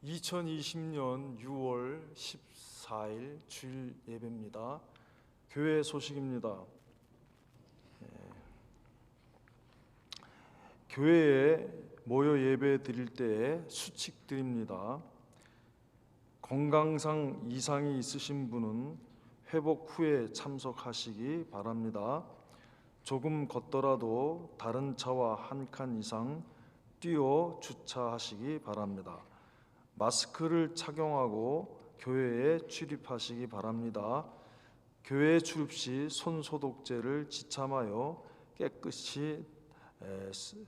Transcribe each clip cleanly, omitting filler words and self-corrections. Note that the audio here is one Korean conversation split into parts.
2020년 6월 14일 주일 예배입니다. 교회 소식입니다. 교회에 모여 예배 드릴 때에 수칙드립니다. 건강상 이상이 있으신 분은 회복 후에 참석하시기 바랍니다. 조금 걷더라도 다른 차와 한 칸 이상 뛰어 주차하시기 바랍니다. 마스크를 착용하고 교회에 출입하시기 바랍니다. 교회에 출입 시 손 소독제를 지참하여 깨끗이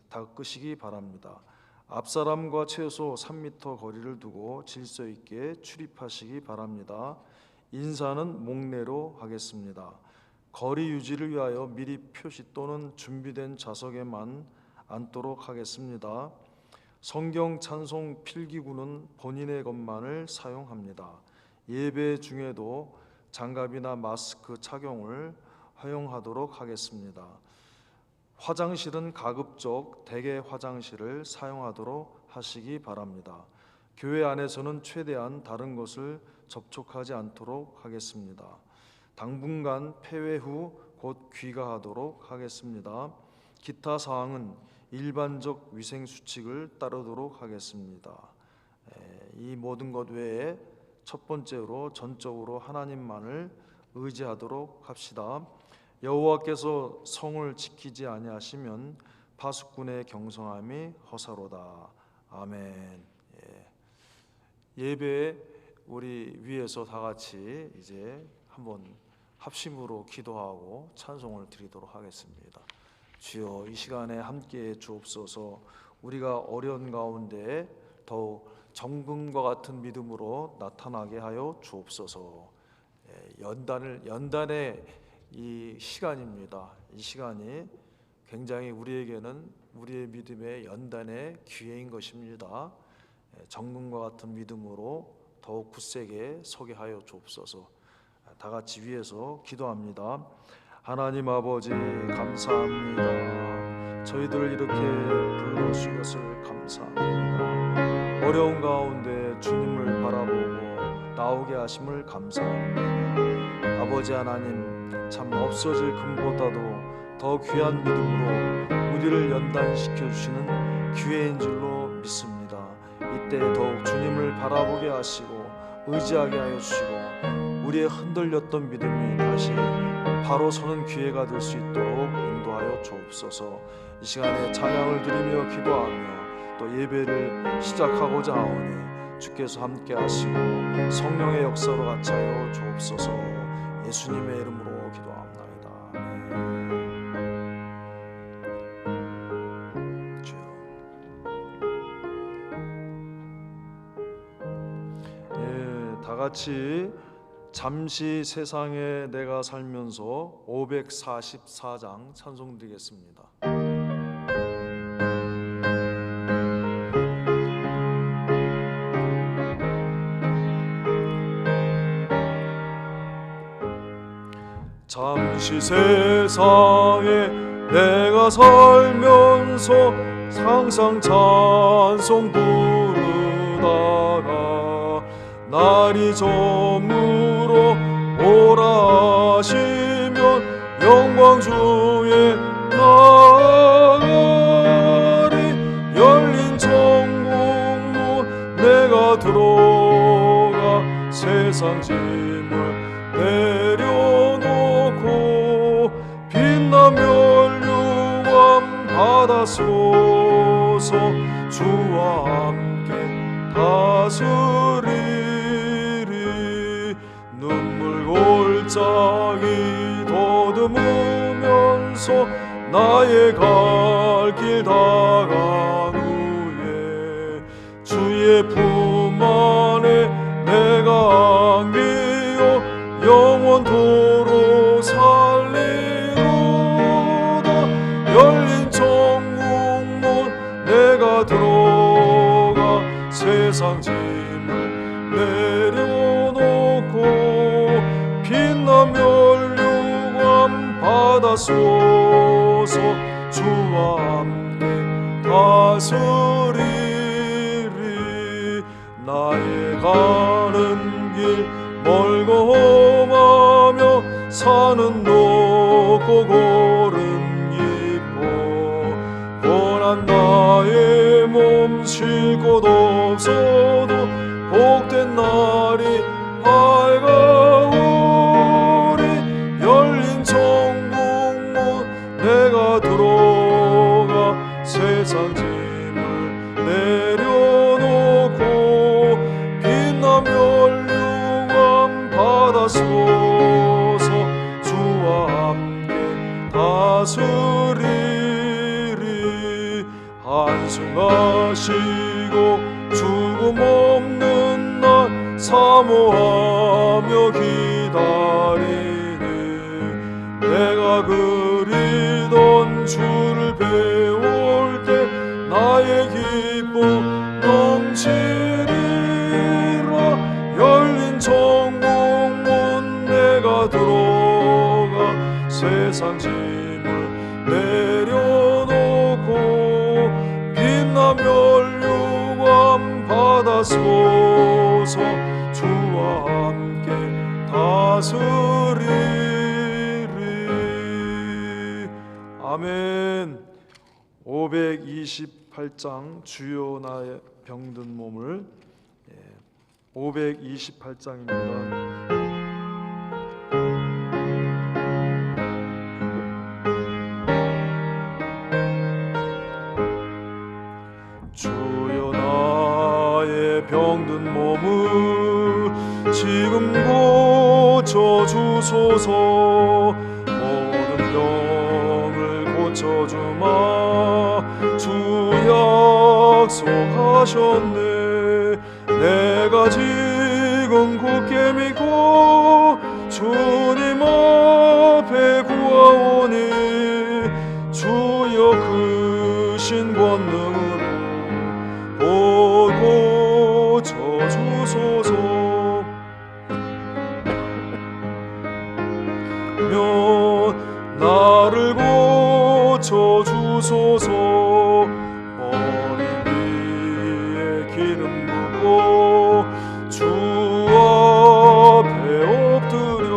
닦으시기 바랍니다. 앞사람과 최소 3m 거리를 두고 질서 있게 출입하시기 바랍니다. 인사는 목례로 하겠습니다. 거리 유지를 위하여 미리 표시 또는 준비된 좌석에만 앉도록 하겠습니다. 성경 찬송 필기구는 본인의 것만을 사용합니다. 예배 중에도 장갑이나 마스크 착용을 허용하도록 하겠습니다. 화장실은 가급적 대개 화장실을 사용하도록 하시기 바랍니다. 교회 안에서는 최대한 다른 것을 접촉하지 않도록 하겠습니다. 당분간 폐회 후 곧 귀가하도록 하겠습니다. 기타 사항은 일반적 위생 수칙을 따르도록 하겠습니다. 이 모든 것 외에 첫 번째로 전적으로 하나님만을 의지하도록 합시다. 여호와께서 성을 지키지 아니하시면 파수꾼의 경성함이 허사로다. 아멘. 예배에 우리 위에서 다 같이 이제 한번 합심으로 기도하고 찬송을 드리도록 하겠습니다. 주여, 이 시간에 함께해 주옵소서. 우리가 어려운 가운데 더욱 정금과 같은 믿음으로 나타나게 하여 주옵소서. 연단의 이 시간입니다. 이 시간이 굉장히 우리에게는 우리의 믿음의 연단의 기회인 것입니다. 정금과 같은 믿음으로 더욱 굳세게 서게 하여 주옵소서. 다 같이 위에서 기도합니다. 하나님 아버지, 감사합니다. 저희들을 이렇게 불러주신 것을 감사합니다. 어려운 가운데 주님을 바라보고 나오게 하심을 감사합니다. 아버지 하나님, 참 없어질 금보다도 더 귀한 믿음으로 우리를 연단시켜 주시는 기회인 줄로 믿습니다. 이때 더욱 주님을 바라보게 하시고 의지하게 하여 주시고 우리의 흔들렸던 믿음이 다시 바로 서는 기회가 될 수 있도록 인도하여 주옵소서. 이 시간에 찬양을 드리며 기도하며 또 예배를 시작하고자 하오니 주께서 함께 하시고 성령의 역사로 같이 하여 주옵소서. 예수님의 이름으로 기도합나이다. 주여. 다 같이 잠시 세상에 내가 살면서 544장 찬송 드리겠습니다. 잠시 세상에 내가 살면서 항상 찬송 부르다가 날이 저물어 오라 하시면 영광 주에 나가리. 열린 천국문 내가 들어가 세상 짐을 내려놓고 빛나 멸류관 받아소서. 주와 함께 다스리리. 눈물 골짜기 더듬으면서 나의 갈 길 다간 후에 주의 품 안에 내가 안기어 영원토록 살리로다. 열린 천국문 내가 들어가 세상 짐을 내려놓고 빛나 멸류관 받아소서. 주와 함께 다스리리. 나의 가는 길 멀고 험하며 산은 높고 골은 깊어 고난 나의 몸 쉴 곳 없어도 복된 날이 밝아오리 열린 천국문 내가 들어가 세상 짐을 내려놓고 빛나 멸류관 받아서서 주와 함께 다스리리 한숨하시고 죽음 없는 날 사모하며 기다리니 내가 그리던 주를 배울 때 나의 기쁨 넘치리라 열린 천국문 내가 들어가 세상 짐을 내려놓고 빛나 멸류관 받아서서 주와 함께 다스리리. 아멘. 528장 주여 나의 병든 몸을 528장입니다. 주여 나의 병든 몸을 지금 고쳐주소서 모든 병을 고쳐주마 주 약속하셨네 내가 지금 굳게 믿고 주님 앞에 구하오니 주여 크신 권능으로 고쳐주소서 나를 고쳐주소서 머리 위에 기름 붓고 주 앞에 엎드려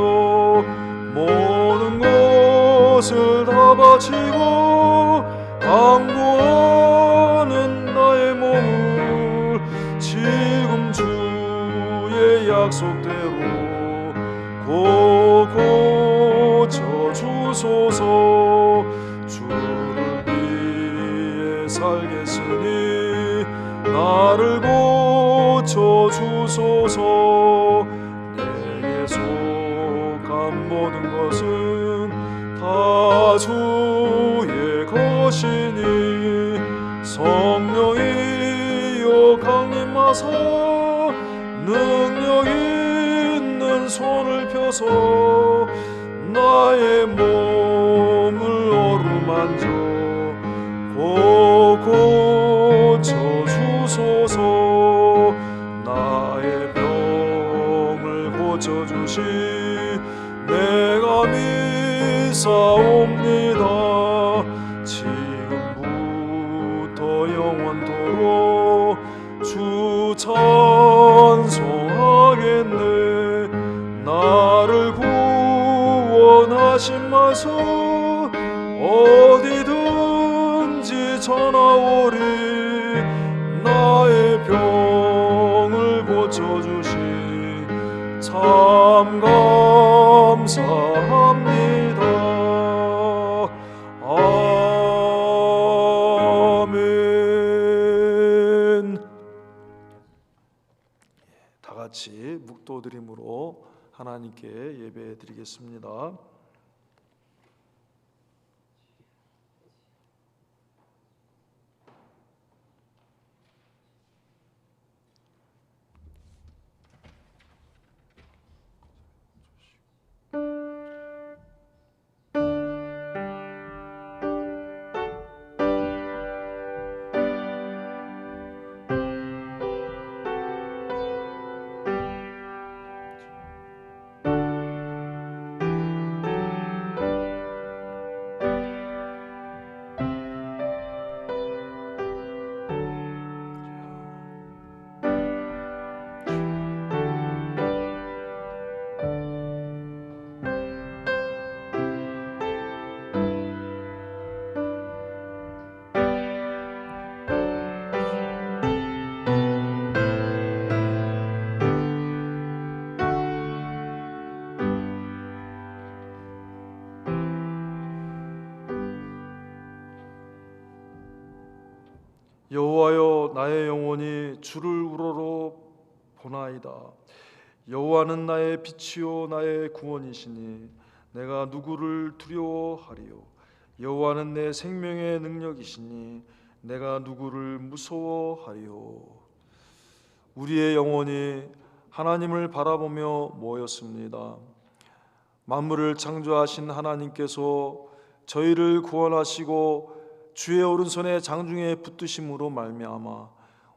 모든 것을 다 바치고 강구하는 나의 몸을 지금 주의 약속대로 고쳐주소서 주를 위해 살겠으니 나를 고쳐주소서 내게 속한 모든 것은 다 주의 것이니 성령이여 강림하사 능력 있는 손을 펴서 나의 몸을 어루만져 고쳐주소서 나의 병을 고쳐주시 내가 믿사옵니다 지금부터 영원토록 주 찬송하겠네 나를 구원하신 말씀 어디든지 전하오리 나의 병을 고쳐주시 참 감사합니다. 아멘. 다 같이 묵도드림으로 하나님께 예배 드리겠습니다. 여호와여, 나의 영혼이 주를 우러러 보나이다. 여호와는 나의 빛이요 나의 구원이시니 내가 누구를 두려워하리요. 여호와는 내 생명의 능력이시니 내가 누구를 무서워하리요. 우리의 영혼이 하나님을 바라보며 모였습니다. 만물을 창조하신 하나님께서 저희를 구원하시고 주의 오른손에 장중에 붙드심으로 말미암아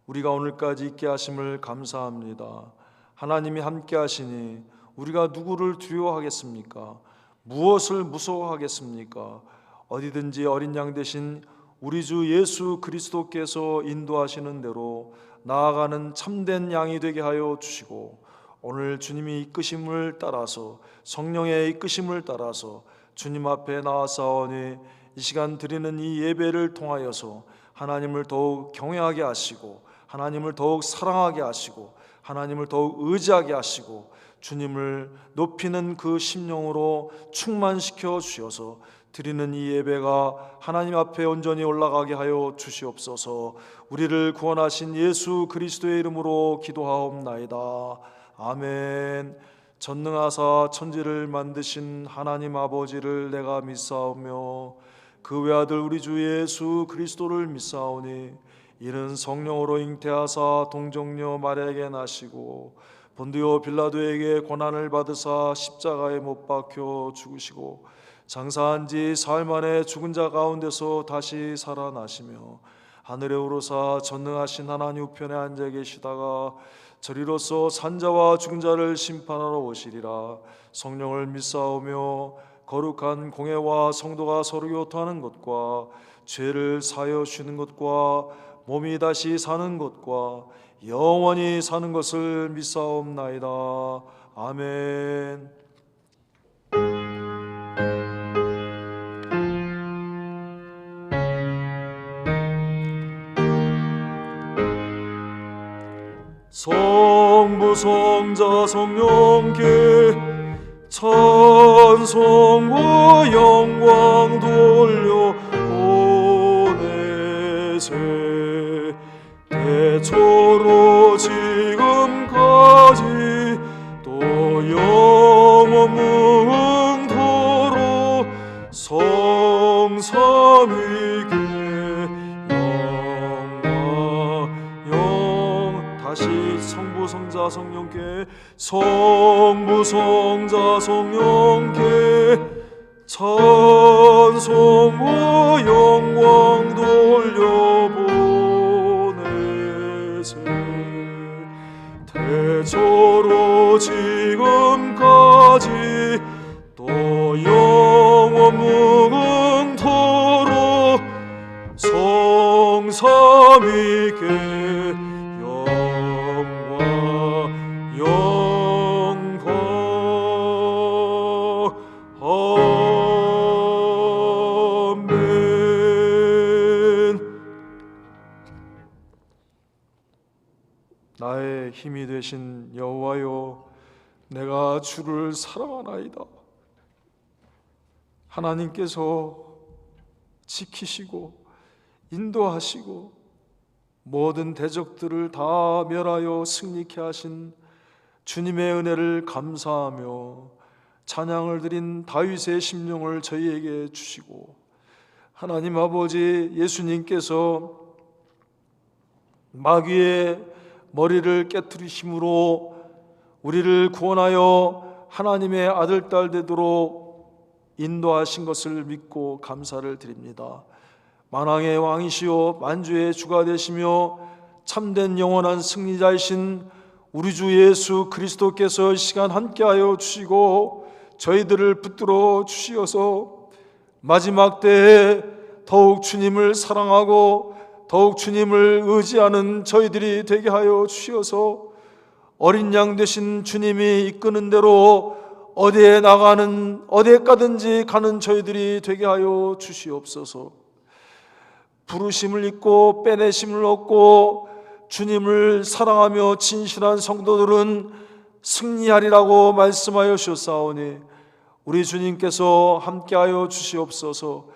우리가 오늘까지 있게 하심을 감사합니다. 하나님이 함께 하시니 우리가 누구를 두려워하겠습니까? 무엇을 무서워하겠습니까? 어디든지 어린 양 되신 우리 주 예수 그리스도께서 인도하시는 대로 나아가는 참된 양이 되게 하여 주시고, 오늘 주님이 이끄심을 따라서, 성령의 이끄심을 따라서 주님 앞에 나아사오니 이 시간 드리는 이 예배를 통하여서 하나님을 더욱 경외하게 하시고, 하나님을 더욱 사랑하게 하시고, 하나님을 더욱 의지하게 하시고, 주님을 높이는 그 심령으로 충만시켜 주셔서 드리는 이 예배가 하나님 앞에 온전히 올라가게 하여 주시옵소서. 우리를 구원하신 예수 그리스도의 이름으로 기도하옵나이다. 아멘. 전능하사 천지를 만드신 하나님 아버지를 내가 믿사오며 그 외아들 우리 주 예수 그리스도를 믿사오니 이는 성령으로 잉태하사 동정녀 마리아에게 나시고 본디오 빌라도에게 고난을 받으사 십자가에 못 박혀 죽으시고 장사한 지 사흘 만에 죽은 자 가운데서 다시 살아나시며 하늘에 오르사 전능하신 하나님 우편에 앉아 계시다가 저리로서 산자와 죽은 자를 심판하러 오시리라. 성령을 믿사오며 거룩한 공회와 성도가 서로 교통하는 것과 죄를 사하여 주시는 것과 몸이 다시 사는 것과 영원히 사는 것을 믿사옵나이다. 아멘. 성부 성자 성령께 찬송과 영광 돌려 보내세. 대초로 지금까지 또 영원 무궁토록 성삼위께 다시 성부 성자 성령께 성부 성자 성령께 찬송과 영광 돌려보내세. 대초로 지금까지 또 영원 무궁토록 성삼위께 나의 힘이 되신 여호와여, 내가 주를 사랑하나이다. 하나님께서 지키시고 인도하시고 모든 대적들을 다 멸하여 승리케 하신 주님의 은혜를 감사하며 찬양을 드린 다윗의 심령을 저희에게 주시고, 하나님 아버지 예수님께서 마귀의 머리를 깨트리심으로 우리를 구원하여 하나님의 아들 딸 되도록 인도하신 것을 믿고 감사를 드립니다. 만왕의 왕이시오 만주의 주가 되시며 참된 영원한 승리자이신 우리 주 예수 그리스도께서 이 시간 함께하여 주시고 저희들을 붙들어 주시어서 마지막 때에 더욱 주님을 사랑하고 더욱 주님을 의지하는 저희들이 되게 하여 주시어서 어린 양 되신 주님이 이끄는 대로 어디에 가든지 가는 저희들이 되게 하여 주시옵소서. 부르심을 잊고 빼내심을 얻고 주님을 사랑하며 진실한 성도들은 승리하리라고 말씀하여 주셨사오니 우리 주님께서 함께하여 주시옵소서.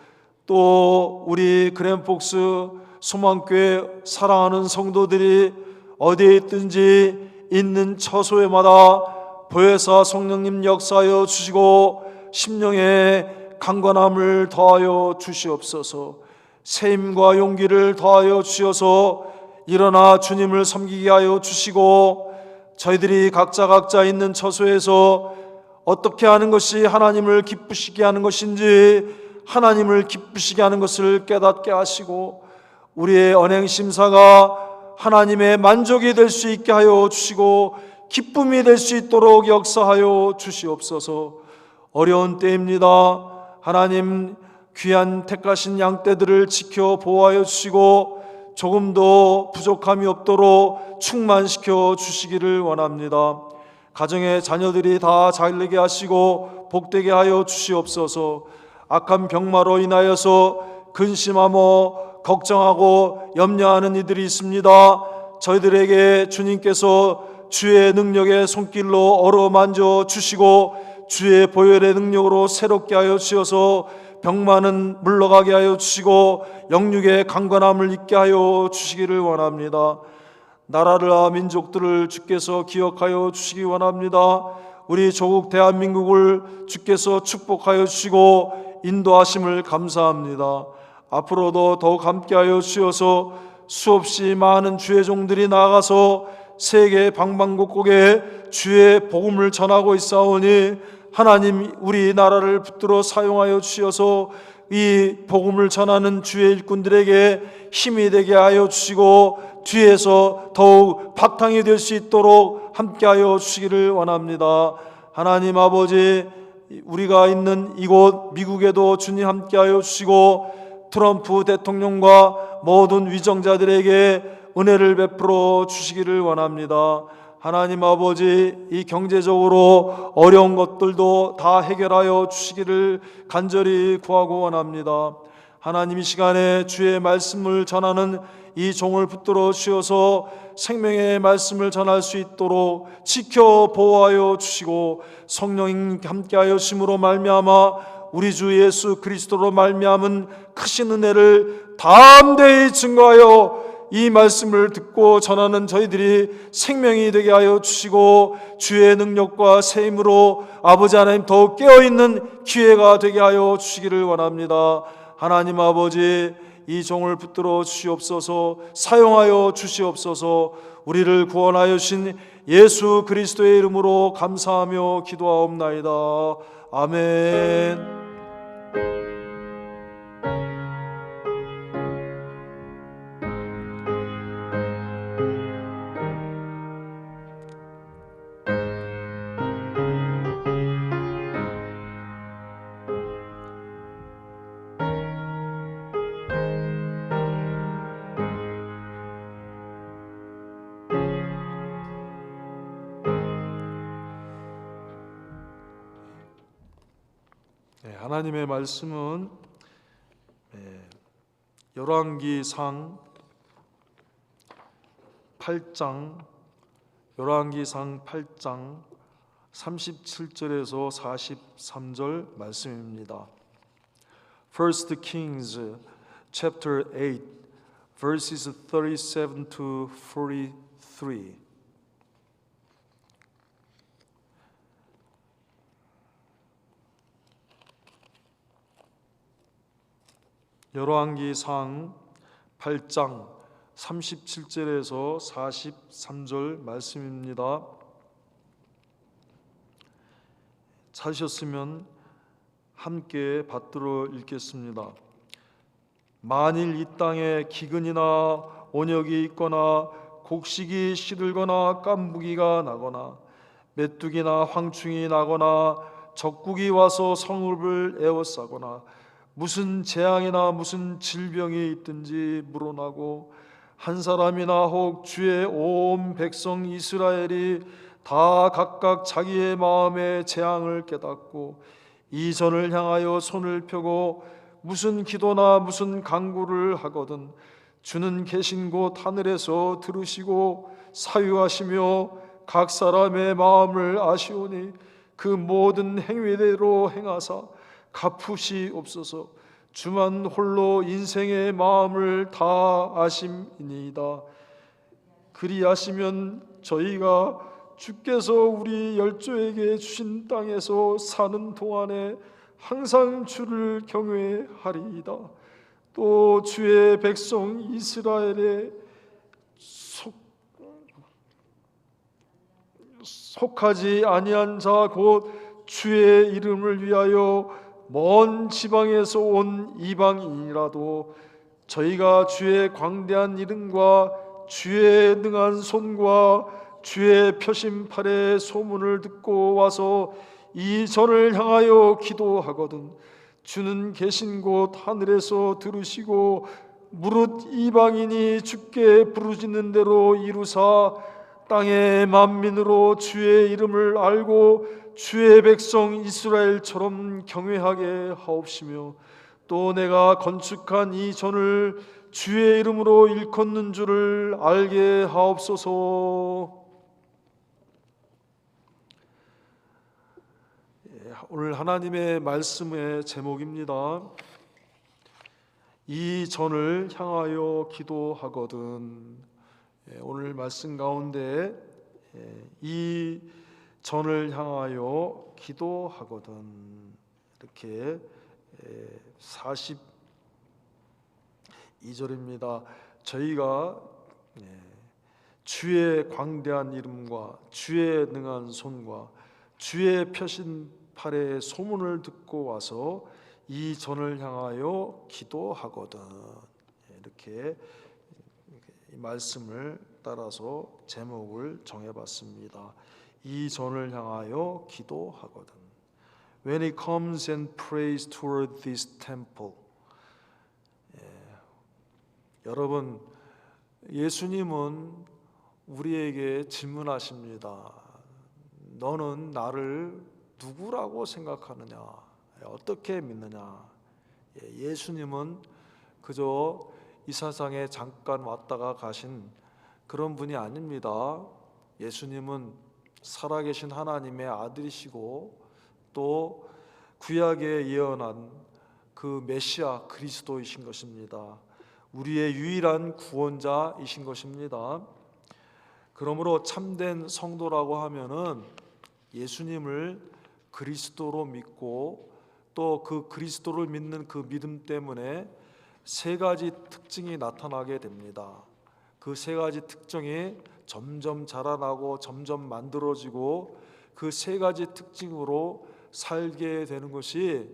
또 우리 그랜폭스 소망교회 사랑하는 성도들이 어디에 있든지 있는 처소에마다 보혜사 성령님 역사하여 주시고 심령의 강건함을 더하여 주시옵소서. 새 힘과 용기를 더하여 주셔서 일어나 주님을 섬기게 하여 주시고, 저희들이 각자 있는 처소에서 어떻게 하는 것이 하나님을 기쁘시게 하는 것인지, 하나님을 기쁘시게 하는 것을 깨닫게 하시고, 우리의 언행심사가 하나님의 만족이 될 수 있게 하여 주시고 기쁨이 될 수 있도록 역사하여 주시옵소서. 어려운 때입니다. 하나님, 귀한 택하신 양떼들을 지켜 보호하여 주시고 조금도 부족함이 없도록 충만시켜 주시기를 원합니다. 가정의 자녀들이 다 잘되게 하시고 복되게 하여 주시옵소서. 악한 병마로 인하여서 근심하며 걱정하고 염려하는 이들이 있습니다. 저희들에게 주님께서 주의 능력의 손길로 어루만져 주시고 주의 보혈의 능력으로 새롭게 하여 주셔서 병만은 물러가게 하여 주시고 영육의 강건함을 있게 하여 주시기를 원합니다. 나라를 민족들을 주께서 기억하여 주시기 원합니다. 우리 조국 대한민국을 주께서 축복하여 주시고 인도하심을 감사합니다. 앞으로도 더욱 함께하여 주셔서 수없이 많은 주의 종들이 나아가서 세계 방방곡곡에 주의 복음을 전하고 있사오니 하나님, 우리나라를 붙들어 사용하여 주셔서 이 복음을 전하는 주의 일꾼들에게 힘이 되게 하여 주시고 뒤에서 더욱 바탕이 될 수 있도록 함께하여 주시기를 원합니다. 하나님 아버지, 우리가 있는 이곳 미국에도 주님 함께하여 주시고 트럼프 대통령과 모든 위정자들에게 은혜를 베풀어 주시기를 원합니다. 하나님 아버지, 이 경제적으로 어려운 것들도 다 해결하여 주시기를 간절히 구하고 원합니다. 하나님, 이 시간에 주의 말씀을 전하는 이 종을 붙들어 주셔서 생명의 말씀을 전할 수 있도록 지켜 보호하여 주시고 성령님 함께하여 주심으로 말미암아 우리 주 예수 그리스도로 말미암은 크신 은혜를 담대히 증거하여 이 말씀을 듣고 전하는 저희들이 생명이 되게 하여 주시고 주의 능력과 새 힘으로 아버지 하나님 더욱 깨어있는 기회가 되게 하여 주시기를 원합니다. 하나님 아버지, 이 종을 붙들어 주시옵소서. 사용하여 주시옵소서. 우리를 구원하여 주신 예수 그리스도의 이름으로 감사하며 기도하옵나이다. 아멘. 하나님의 말씀은 열왕기상 8장 37절에서 43절 말씀입니다. First Kings chapter 8 verses 37 to 43. 열왕기상 8장 37절에서 43절 말씀입니다. 찾으셨으면 함께 받들어 읽겠습니다. 만일 이 땅에 기근이나 온역이 있거나 곡식이 시들거나 깐부기가 나거나 메뚜기나 황충이 나거나 적국이 와서 성읍을 에워싸거나 무슨 재앙이나 무슨 질병이 있든지 물어나고 한 사람이나 혹 주의 온 백성 이스라엘이 다 각각 자기의 마음의 재앙을 깨닫고 이 전을 향하여 손을 펴고 무슨 기도나 무슨 간구를 하거든 주는 계신 곳 하늘에서 들으시고 사유하시며 각 사람의 마음을 아시오니 그 모든 행위대로 행하사 갚으시옵소서. 주만 홀로 인생의 마음을 다 아심이니이다. 그리하시면 저희가 주께서 우리 열조에게 주신 땅에서 사는 동안에 항상 주를 경외하리이다. 또 주의 백성 이스라엘에 속하지 아니한 자 곧 주의 이름을 위하여 먼 지방에서 온 이방인이라도 저희가 주의 광대한 이름과 주의 능한 손과 주의 펴신 팔의 소문을 듣고 와서 이 전을 향하여 기도하거든 주는 계신 곳 하늘에서 들으시고 무릇 이방인이 주께 부르짖는 대로 이루사 땅의 만민으로 주의 이름을 알고 주의 백성 이스라엘처럼 경외하게 하옵시며 또 내가 건축한 이 전을 주의 이름으로 일컫는 줄을 알게 하옵소서. 오늘 하나님의 말씀의 제목입니다. 이 전을 향하여 기도하거든. 오늘 말씀 가운데 이 전을 향하여 기도하거든 이렇게 42절입니다. 저희가 주의 광대한 이름과 주의 능한 손과 주의 펴신 팔의 소문을 듣고 와서 이 전을 향하여 기도하거든 이렇게 이 말씀을 따라서 제목을 정해봤습니다. 이 전을 향하여 기도하거든. When he comes and prays toward this temple. 여러분, 예수님은 우리에게 질문하십니다. 너는 나를 누구라고 생각하느냐? 어떻게 믿느냐? 예수님은 그저 이 세상에 잠깐 왔다가 가신 그런 분이 아닙니다. 예수님은 살아계신 하나님의 아들이시고 또 구약에 예언한 그 메시아 그리스도이신 것입니다. 우리의 유일한 구원자이신 것입니다. 그러므로 참된 성도라고 하면은 예수님을 그리스도로 믿고 또 그 그리스도를 믿는 그 믿음 때문에 세 가지 특징이 나타나게 됩니다. 그 세 가지 특징이 점점 자라나고 점점 만들어지고 그 세 가지 특징으로 살게 되는 것이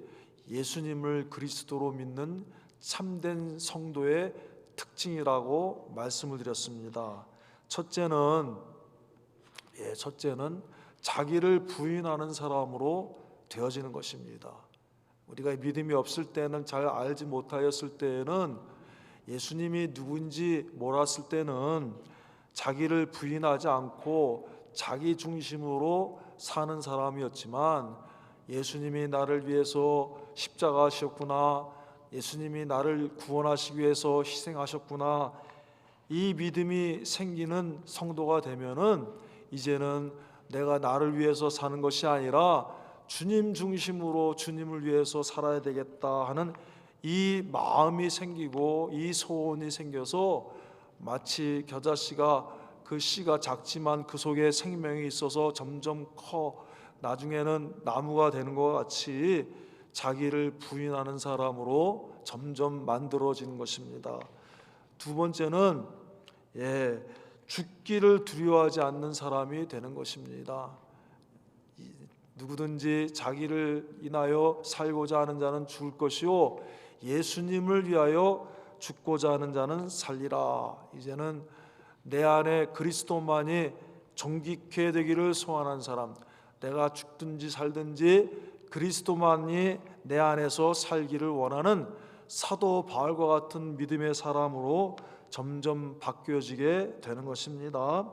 예수님을 그리스도로 믿는 참된 성도의 특징이라고 말씀을 드렸습니다. 첫째는 자기를 부인하는 사람으로 되어지는 것입니다. 우리가 믿음이 없을 때는 잘 알지 못하였을 때에는 예수님이 누군지 몰랐을 때는 자기를 부인하지 않고 자기 중심으로 사는 사람이었지만 예수님이 나를 위해서 십자가 하셨구나, 예수님이 나를 구원하시기 위해서 희생하셨구나, 이 믿음이 생기는 성도가 되면은 이제는 내가 나를 위해서 사는 것이 아니라 주님 중심으로 주님을 위해서 살아야 되겠다 하는 이 마음이 생기고 이 소원이 생겨서 마치 겨자씨가 그 씨가 작지만 그 속에 생명이 있어서 점점 커 나중에는 나무가 되는 것 같이 자기를 부인하는 사람으로 점점 만들어지는 것입니다. 두 번째는 죽기를 두려워하지 않는 사람이 되는 것입니다. 누구든지 자기를 인하여 살고자 하는 자는 죽을 것이요 예수님을 위하여 죽고자 하는 자는 살리라. 이제는 내 안에 그리스도만이 정직해 되기를 소원하는 사람, 내가 죽든지 살든지 그리스도만이 내 안에서 살기를 원하는 사도 바울과 같은 믿음의 사람으로 점점 바뀌어지게 되는 것입니다.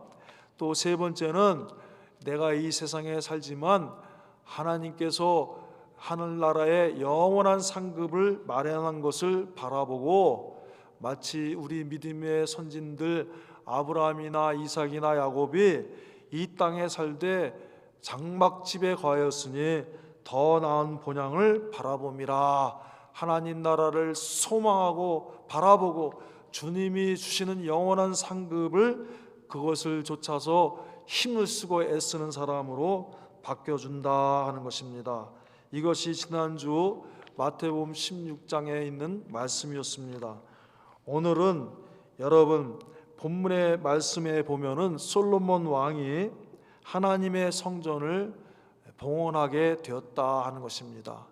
또 세 번째는 내가 이 세상에 살지만 하나님께서 하늘나라의 영원한 상급을 마련한 것을 바라보고 마치 우리 믿음의 선진들 아브라함이나 이삭이나 야곱이 이 땅에 살되 장막집에 거하였으니 더 나은 본향을 바라봄이라 하나님 나라를 소망하고 바라보고 주님이 주시는 영원한 상급을 그것을 좇아서 힘을 쓰고 애쓰는 사람으로 바뀌어준다 하는 것입니다. 이것이 지난주 마태복음 16장에 있는 말씀이었습니다. 오늘은 여러분 본문의 말씀에 보면은 솔로몬 왕이 하나님의 성전을 봉헌하게 되었다 하는 것입니다.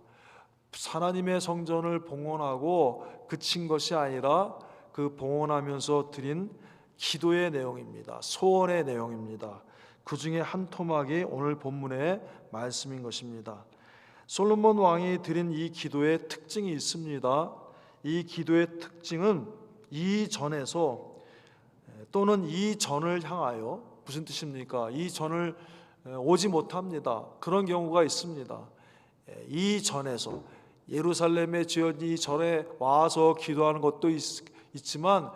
하나님의 성전을 봉헌하고 그친 것이 아니라 그 봉헌하면서 드린 기도의 내용입니다. 소원의 내용입니다. 그 중에 한 토막이 오늘 본문의 말씀인 것입니다. 솔로몬 왕이 드린 이 기도의 특징이 있습니다. 이 기도의 특징은 이전에서 또는 이전을 향하여, 무슨 뜻입니까? 이전을 오지 못합니다. 그런 경우가 있습니다. 이전에서 예루살렘에 지은 이전에 와서 기도하는 것도 있지만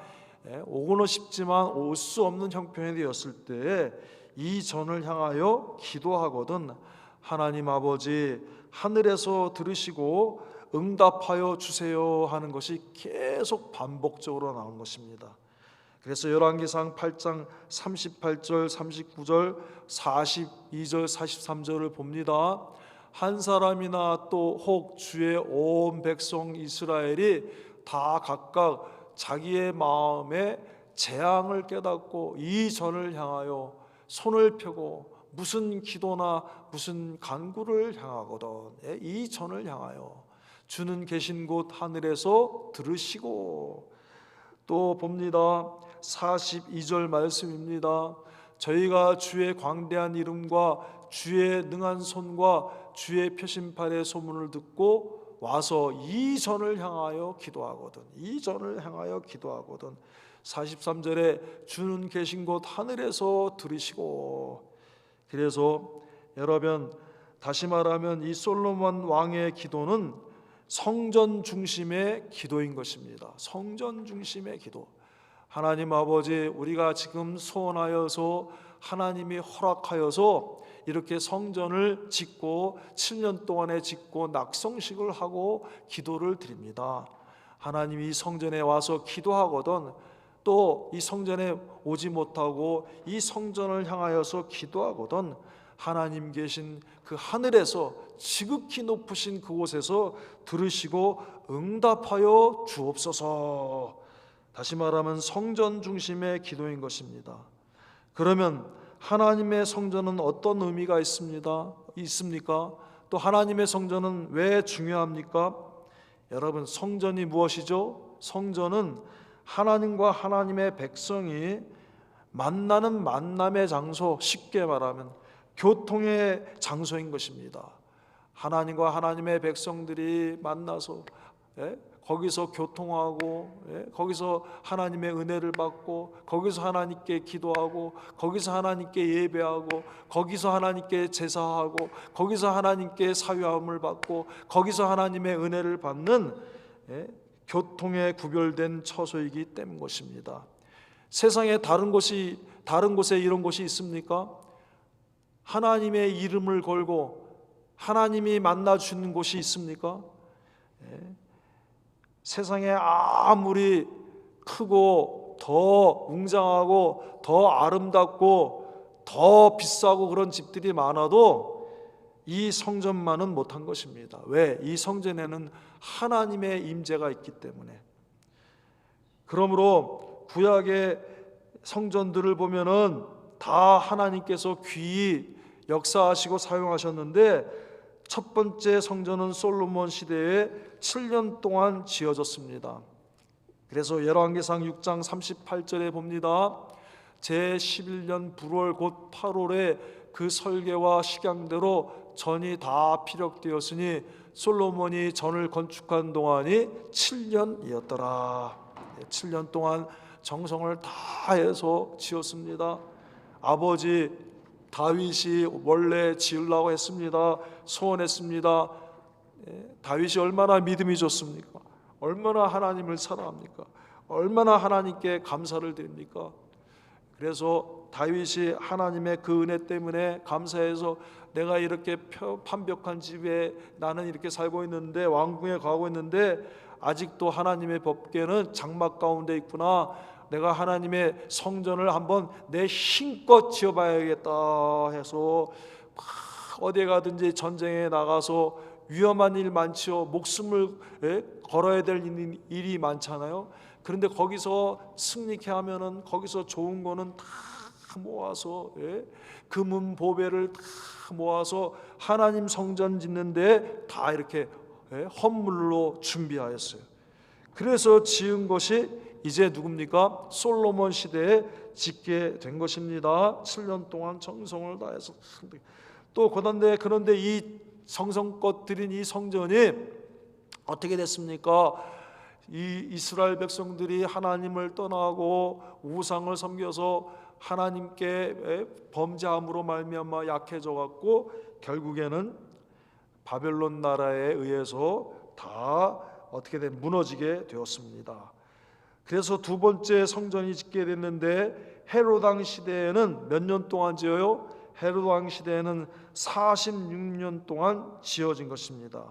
오고는 싶지만 올 수 없는 형편이 되었을 때 이전을 향하여 기도하거든 하나님 아버지 하늘에서 들으시고 응답하여 주세요 하는 것이 계속 반복적으로 나온 것입니다. 그래서 열왕기상 8장 38절, 39절, 42절, 43절을 봅니다. 한 사람이나 또 혹 주의 온 백성 이스라엘이 다 각각 자기의 마음에 재앙을 깨닫고 이 전을 향하여 손을 펴고 무슨 기도나 무슨 간구를 향하거든 이 전을 향하여 주는 계신 곳 하늘에서 들으시고, 또 봅니다. 42절 말씀입니다. 저희가 주의 광대한 이름과 주의 능한 손과 주의 표심팔의 소문을 듣고 와서 이 전을 향하여 기도하거든 이 전을 향하여 기도하거든 43절에 주는 계신 곳 하늘에서 들으시고. 그래서 여러분 다시 말하면 이 솔로몬 왕의 기도는 성전 중심의 기도인 것입니다. 성전 중심의 기도. 하나님 아버지 우리가 지금 소원하여서 하나님이 허락하여서 이렇게 성전을 짓고 7년 동안에 짓고 낙성식을 하고 기도를 드립니다. 하나님이 이 성전에 와서 기도하거든 또 이 성전에 오지 못하고 이 성전을 향하여서 기도하거든 하나님 계신 그 하늘에서 지극히 높으신 그곳에서 들으시고 응답하여 주옵소서. 다시 말하면 성전 중심의 기도인 것입니다. 그러면 하나님의 성전은 어떤 의미가 있습니까? 또 하나님의 성전은 왜 중요합니까? 여러분 성전이 무엇이죠? 성전은 하나님과 하나님의 백성이 만나는 만남의 장소, 쉽게 말하면 교통의 장소인 것입니다. 하나님과 하나님의 백성들이 만나서 거기서 교통하고 거기서 하나님의 은혜를 받고 거기서 하나님께 기도하고 거기서 하나님께 예배하고 거기서 하나님께 제사하고 거기서 하나님께 사유함을 받고 거기서 하나님의 은혜를 받는 교통에 구별된 처소이기 때문 것입니다. 세상에 다른 곳에 이런 곳이 있습니까? 하나님의 이름을 걸고 하나님이 만나 주는 곳이 있습니까? 세상에 아무리 크고 더 웅장하고 더 아름답고 더 비싸고 그런 집들이 많아도 이 성전만은 못한 것입니다. 왜? 이 성전에는 하나님의 임재가 있기 때문에. 그러므로 구약의 성전들을 보면은 다 하나님께서 귀히 역사하시고 사용하셨는데 첫 번째 성전은 솔로몬 시대에 7년 동안 지어졌습니다. 그래서 열왕기상 6장 38절에 봅니다. 제11년 불월 곧 8월에 그 설계와 식양대로 전이 다 피력되었으니 솔로몬이 전을 건축한 동안이 7년이었더라. 7년 동안 정성을 다해서 지었습니다. 아버지 다윗이 원래 지으려고 했습니다. 소원했습니다. 다윗이 얼마나 믿음이 좋습니까? 얼마나 하나님을 사랑합니까? 얼마나 하나님께 감사를 드립니까? 그래서 다윗이 하나님의 그 은혜 때문에 감사해서 내가 이렇게 판벽한 집에 나는 이렇게 살고 있는데, 왕궁에 가고 있는데 아직도 하나님의 법궤는 장막 가운데 있구나. 내가 하나님의 성전을 한번 내 힘껏 지어봐야겠다 해서 어디에 가든지 전쟁에 나가서 위험한 일 많지요. 목숨을 걸어야 될 일이 많잖아요. 그런데 거기서 승리케 하면은 거기서 좋은 거는 다 모아서 금은 보배를 다 모아서 하나님 성전 짓는데 다 이렇게 헌물로 준비하였어요. 그래서 지은 것이 이제 누굽니까? 솔로몬 시대에 짓게 된 것입니다. 7년 동안 정성을 다해서. 또 그런데 이 성성껏 드린 이 성전이 어떻게 됐습니까? 이 이스라엘 백성들이 하나님을 떠나고 우상을 섬겨서 하나님께 범죄함으로 말미암아 약해져 갖고 결국에는 바벨론 나라에 의해서 다 어떻게 된 무너지게 되었습니다. 그래서 두 번째 성전이 짓게 됐는데 헤롯 왕 시대에는 몇 년 동안 지어요? 헤롯 왕 시대에는 46년 동안 지어진 것입니다.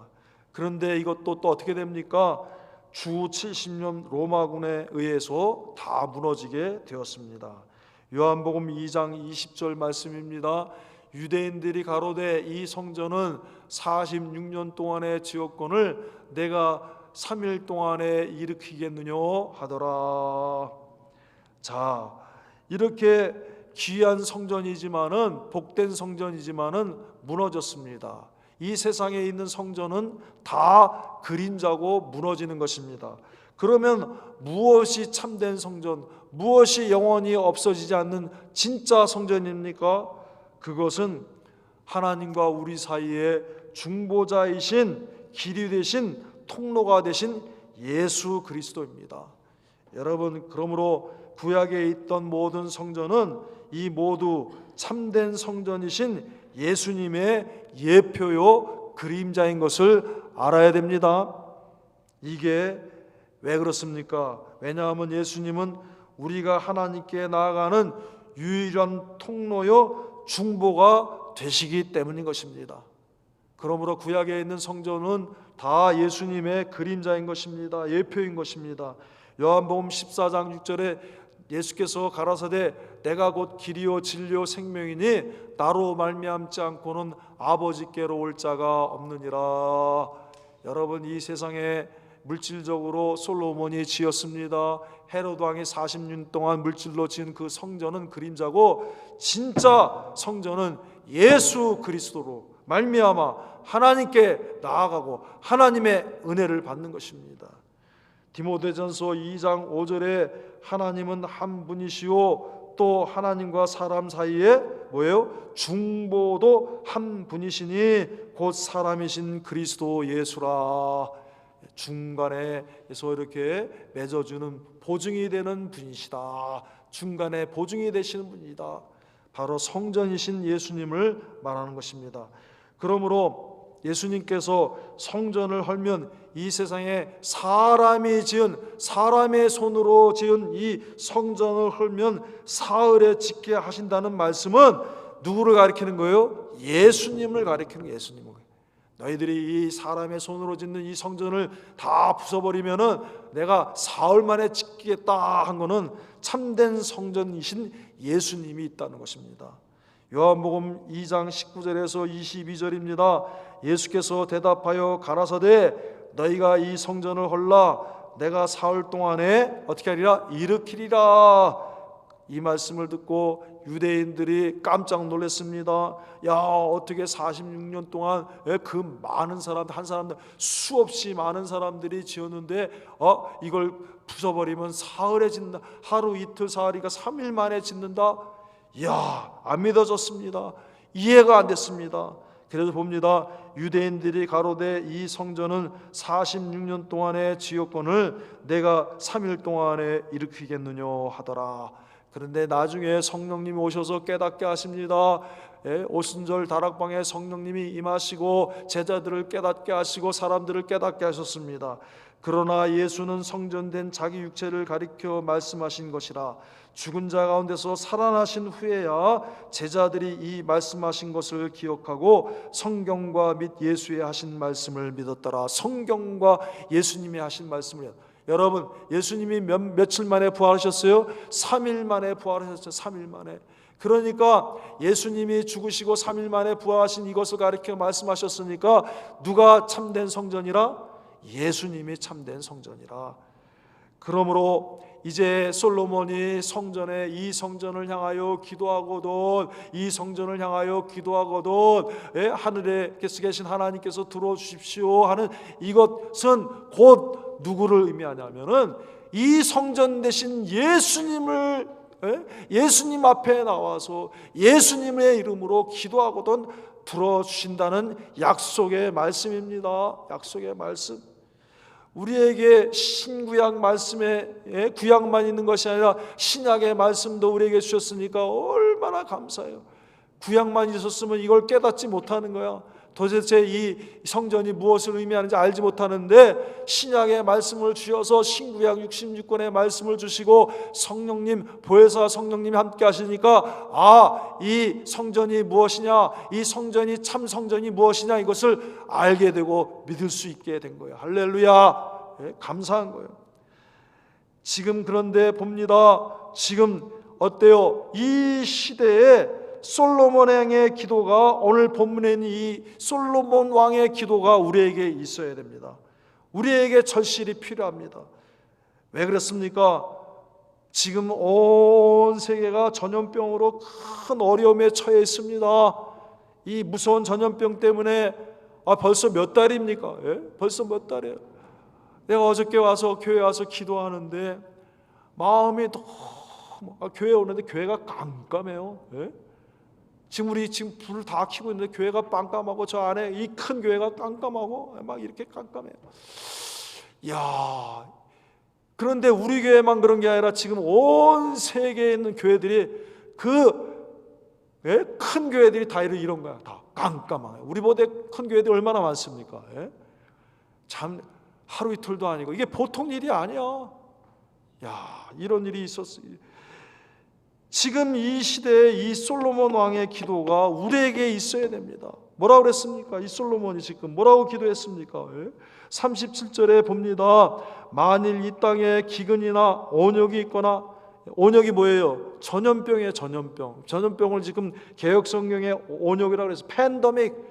그런데 이것도 또 어떻게 됩니까? 주 70년 로마군에 의해서 다 무너지게 되었습니다. 요한복음 2장 20절 말씀입니다. 유대인들이 가로되 이 성전은 46년 동안의 지었건을 내가 3일 동안에 일으키겠느냐 하더라. 자, 이렇게 귀한 성전이지만은, 복된 성전이지만은 무너졌습니다. 이 세상에 있는 성전은 다 그림자고 무너지는 것입니다. 그러면 무엇이 참된 성전, 무엇이 영원히 없어지지 않는 진짜 성전입니까? 그것은 하나님과 우리 사이에 중보자이신, 길이 되신, 통로가 되신 예수 그리스도입니다. 여러분, 그러므로 구약에 있던 모든 성전은 이 모두 참된 성전이신 예수님의 예표요 그림자인 것을 알아야 됩니다. 이게 왜 그렇습니까? 왜냐하면 예수님은 우리가 하나님께 나아가는 유일한 통로요 중보가 되시기 때문인 것입니다. 그러므로 구약에 있는 성전은 다 예수님의 그림자인 것입니다. 예표인 것입니다. 요한복음 14장 6절에 예수께서 가라사대 내가 곧 길이요 진리요 생명이니 나로 말미암지 않고는 아버지께로 올 자가 없느니라. 여러분, 이 세상에 물질적으로 솔로몬이 지었습니다. 헤롯 왕이 40년 동안 물질로 지은 그 성전은 그림자고, 진짜 성전은 예수 그리스도로 말미암아 하나님께 나아가고 하나님의 은혜를 받는 것입니다. 디모데전서 2장 5절에 하나님은 한 분이시요 또 하나님과 사람 사이에 뭐예요? 중보도 한 분이시니 곧 사람이신 그리스도 예수라. 중간에서 이렇게 맺어주는 보증이 되는 분이시다. 중간에 보증이 되시는 분이다. 바로 성전이신 예수님을 말하는 것입니다. 그러므로 예수님께서 성전을 헐면 이 세상에 사람이 지은, 사람의 손으로 지은 이 성전을 헐면 사흘에 짓게 하신다는 말씀은 누구를 가리키는 거예요? 예수님을 가리키는 거예요. 예수님을. 너희들이 이 사람의 손으로 짓는 이 성전을 다 부숴버리면은 내가 사흘 만에 짓겠다 한 거는 참된 성전이신 예수님이 있다는 것입니다. 요한복음 2장 19절에서 22절입니다. 예수께서 대답하여 가라사대 너희가 이 성전을 헐라 내가 사흘 동안에 어떻게 하리라? 일으키리라. 이 말씀을 듣고 유대인들이 깜짝 놀랐습니다. 야, 어떻게 46년 동안 그 많은 사람들, 한 사람들 수없이 많은 사람들이 지었는데 이걸 부숴버리면 사흘에 짓는다. 하루 이틀 사흘이가 3일 만에 짓는다. 이야, 안 믿어졌습니다. 이해가 안 됐습니다. 그래서 봅니다. 유대인들이 가로되 이 성전은 46년 동안의 지었건을 내가 3일 동안에 일으키겠느냐 하더라. 그런데 나중에 성령님이 오셔서 깨닫게 하십니다. 오순절 다락방에 성령님이 임하시고 제자들을 깨닫게 하시고 사람들을 깨닫게 하셨습니다. 그러나 예수는 성전된 자기 육체를 가리켜 말씀하신 것이라 죽은 자 가운데서 살아나신 후에야 제자들이 이 말씀하신 것을 기억하고 성경과 및 예수의 하신 말씀을 믿었더라. 성경과 예수님이 하신 말씀을, 여러분, 예수님이 며칠 만에 부활하셨어요? 3일 만에 부활하셨어요. 3일 만에. 그러니까 예수님이 죽으시고 3일 만에 부활하신 이것을 가리켜 말씀하셨으니까 누가 참된 성전이라? 예수님이 참된 성전이라. 그러므로 이제 솔로몬이 성전에 이 성전을 향하여 기도하거든, 이 성전을 향하여 기도하거든, 하늘에 계신 하나님께서 들어주십시오 하는 이것은 곧 누구를 의미하냐면은 이 성전 대신 예수님을, 예수님 앞에 나와서 예수님의 이름으로 기도하거든 들어주신다는 약속의 말씀입니다. 약속의 말씀. 우리에게 신구약 말씀에 구약만 있는 것이 아니라 신약의 말씀도 우리에게 주셨으니까 얼마나 감사해요. 구약만 있었으면 이걸 깨닫지 못하는 거야. 도대체 이 성전이 무엇을 의미하는지 알지 못하는데 신약의 말씀을 주셔서 신구약 66권의 말씀을 주시고 성령님, 보혜사 성령님이 함께 하시니까 이 성전이 무엇이냐, 이 성전이 참 성전이 무엇이냐, 이것을 알게 되고 믿을 수 있게 된 거예요. 할렐루야. 감사한 거예요. 지금 그런데 봅니다. 지금 어때요? 이 시대에 솔로몬 왕의 기도가, 오늘 본문에 있는 이 솔로몬 왕의 기도가 우리에게 있어야 됩니다. 우리에게 절실히 필요합니다. 왜 그렇습니까? 지금 온 세계가 전염병으로 큰 어려움에 처해 있습니다. 이 무서운 전염병 때문에 벌써 몇 달입니까? 벌써 몇 달이에요. 내가 어저께 와서 교회 와서 기도하는데 마음이 너무, 교회 오는데 교회가 깜깜해요. 지금 우리 불을 다 켜고 있는데 교회가 깜깜하고 저 안에 이 큰 교회가 깜깜하고 막 이렇게 깜깜해요. 야, 그런데 우리 교회만 그런 게 아니라 지금 온 세계에 있는 교회들이 큰 교회들이 다 이런 거야. 다 깜깜해요. 우리보다 큰 교회들이 얼마나 많습니까? 참 하루 이틀도 아니고 이게 보통 일이 아니야. 야, 이런 일이 있었어요. 지금 이 시대에 이 솔로몬 왕의 기도가 우리에게 있어야 됩니다. 뭐라고 그랬습니까? 이 솔로몬이 지금 뭐라고 기도했습니까? 37절에 봅니다. 만일 이 땅에 기근이나 온역이 있거나, 온역이 뭐예요? 전염병이에요. 전염병을 지금 개역성경에 온역이라고 해서 팬더믹,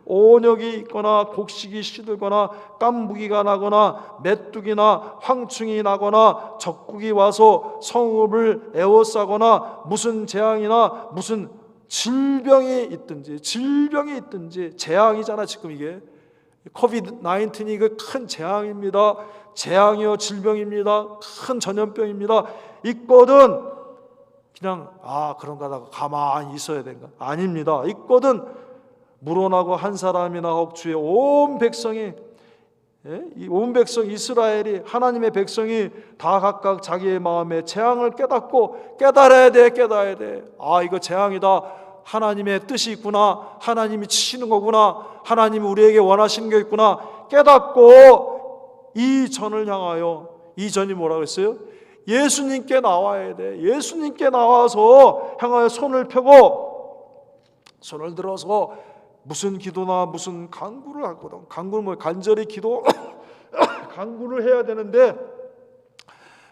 온역이 있거나 곡식이 시들거나 깐부기가 나거나 메뚜기나 황충이 나거나 적국이 와서 성읍을 에워싸거나 무슨 재앙이나 무슨 질병이 있든지 재앙이잖아. 지금 이게 코비드-19이 그 큰 재앙입니다. 재앙이요 질병입니다. 큰 전염병입니다. 있거든 그냥 그런가 하다가 가만히 있어야 되는가? 아닙니다. 있거든 물어나고 한 사람이나 억주의 온 백성이, 온 백성 이스라엘이, 하나님의 백성이 다 각각 자기의 마음에 재앙을 깨닫고 깨달아야 돼. 이거 재앙이다. 하나님의 뜻이 있구나. 하나님이 치시는 거구나. 하나님이 우리에게 원하시는 게 있구나. 깨닫고 이 전을 향하여, 이 전이 뭐라고 했어요? 예수님께 나와야 돼. 예수님께 나와서 향하여 손을 펴고 손을 들어서 무슨 기도나 무슨 간구를 하거든. 간구는 뭐 간절히 기도 간구를 해야 되는데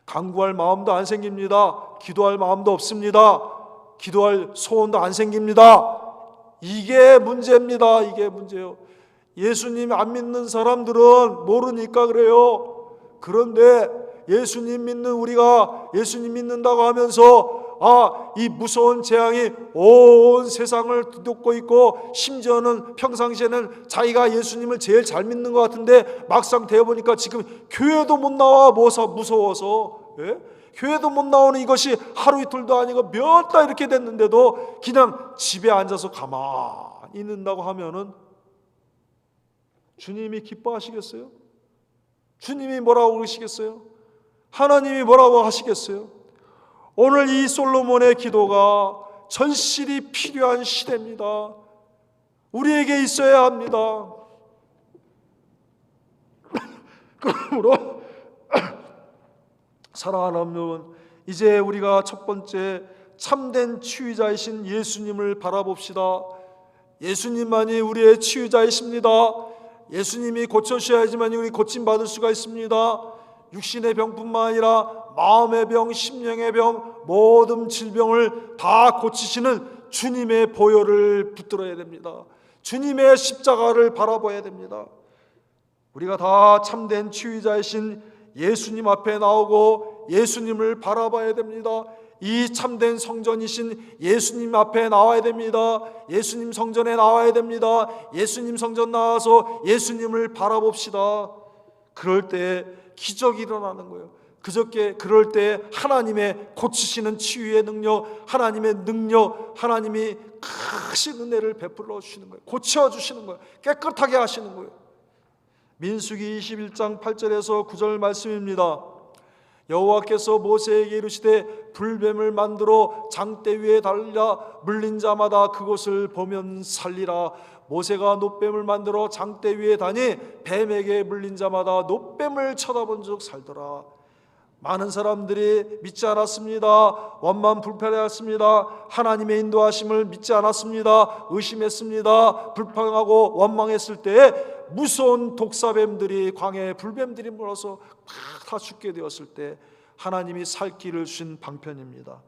간구할 마음도 안 생깁니다. 기도할 마음도 없습니다. 기도할 소원도 안 생깁니다. 이게 문제입니다. 이게 문제예요. 예수님 안 믿는 사람들은 모르니까 그래요. 그런데 예수님 믿는 우리가 예수님 믿는다고 하면서 이 무서운 재앙이 온 세상을 뒤덮고 있고, 심지어는 평상시에는 자기가 예수님을 제일 잘 믿는 것 같은데 막상 되어보니까 지금 교회도 못 나와 무서워서, 교회도 못 나오는 이것이 하루 이틀도 아니고 몇 달 이렇게 됐는데도 그냥 집에 앉아서 가만히 있는다고 하면은 주님이 기뻐하시겠어요? 주님이 뭐라고 그러시겠어요? 하나님이 뭐라고 하시겠어요? 오늘 이 솔로몬의 기도가 절실히 필요한 시대입니다. 우리에게 있어야 합니다. 그러므로 사랑하는 여러분, 이제 우리가 첫 번째 참된 치유자이신 예수님을 바라봅시다. 예수님만이 우리의 치유자이십니다. 예수님이 고쳐주셔야지만 우리 고침받을 수가 있습니다. 육신의 병뿐만 아니라 마음의 병, 심령의 병, 모든 질병을 다 고치시는 주님의 보혈을 붙들어야 됩니다. 주님의 십자가를 바라봐야 됩니다. 우리가 다 참된 치유자이신 예수님 앞에 나오고 예수님을 바라봐야 됩니다. 이 참된 성전이신 예수님 앞에 나와야 됩니다. 예수님 성전에 나와야 됩니다. 예수님 성전 나와서 예수님을 바라봅시다. 그럴 때 기적이 일어나는 거예요. 그럴 때 하나님의 고치시는 치유의 능력, 하나님의 능력, 하나님이 크신 은혜를 베풀어 주시는 거예요. 고쳐주시는 거예요. 깨끗하게 하시는 거예요. 민수기 21장 8절에서 9절 말씀입니다. 여호와께서 모세에게 이르시되 불뱀을 만들어 장대 위에 달려 물린 자마다 그것을 보면 살리라. 모세가 놋뱀을 만들어 장대 위에 다니 뱀에게 물린 자마다 놋뱀을 쳐다본 즉 살더라. 많은 사람들이 믿지 않았습니다. 원만 불편해했습니다. 하나님의 인도하심을 믿지 않았습니다. 의심했습니다. 불평하고 원망했을 때에 무서운 독사뱀들이, 광야의 불뱀들이 물어서 다 죽게 되었을 때 하나님이 살 길을 주신 방편입니다.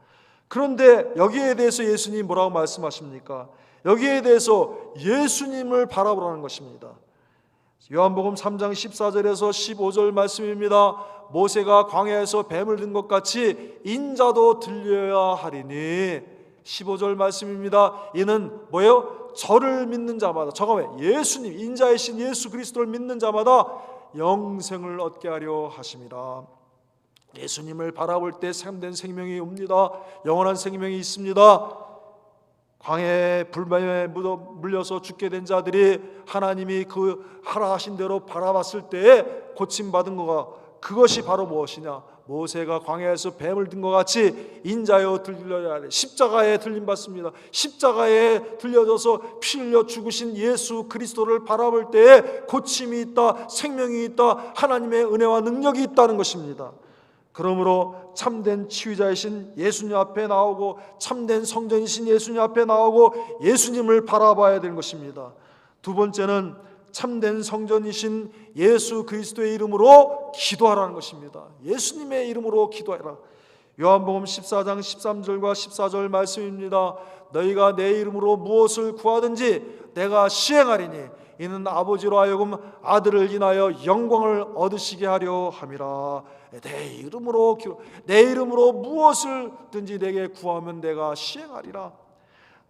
그런데 여기에 대해서 예수님이 뭐라고 말씀하십니까? 여기에 대해서 예수님을 바라보라는 것입니다. 요한복음 3장 14절에서 15절 말씀입니다. 모세가 광야에서 뱀을 든 것 같이 인자도 들려야 하리니, 15절 말씀입니다. 이는 뭐예요? 저를 믿는 자마다, 저가 예수님, 인자이신 예수 그리스도를 믿는 자마다 영생을 얻게 하려 하심이라. 예수님을 바라볼 때 참된 생명이 옵니다. 영원한 생명이 있습니다. 광야의 불뱀에 물려서 죽게 된 자들이 하나님이 그 하라 하신 대로 바라봤을 때에 고침받은 거가, 그것이 바로 무엇이냐? 모세가 광야에서 뱀을 든 것 같이 인자여 들려야 하리. 십자가에 들림받습니다. 십자가에 들려져서 피 흘려 죽으신 예수 그리스도를 바라볼 때에 고침이 있다, 생명이 있다, 하나님의 은혜와 능력이 있다는 것입니다. 그러므로 참된 치유자이신 예수님 앞에 나오고 참된 성전이신 예수님 앞에 나오고 예수님을 바라봐야 되는 것입니다. 두 번째는 참된 성전이신 예수 그리스도의 이름으로 기도하라는 것입니다. 예수님의 이름으로 기도하라. 요한복음 14장 13절과 14절 말씀입니다. 너희가 내 이름으로 무엇을 구하든지 내가 시행하리니 이는 아버지로 하여금 아들을 인하여 영광을 얻으시게 하려 함이라. 내 이름으로 무엇을든지 내게 구하면 내가 시행하리라.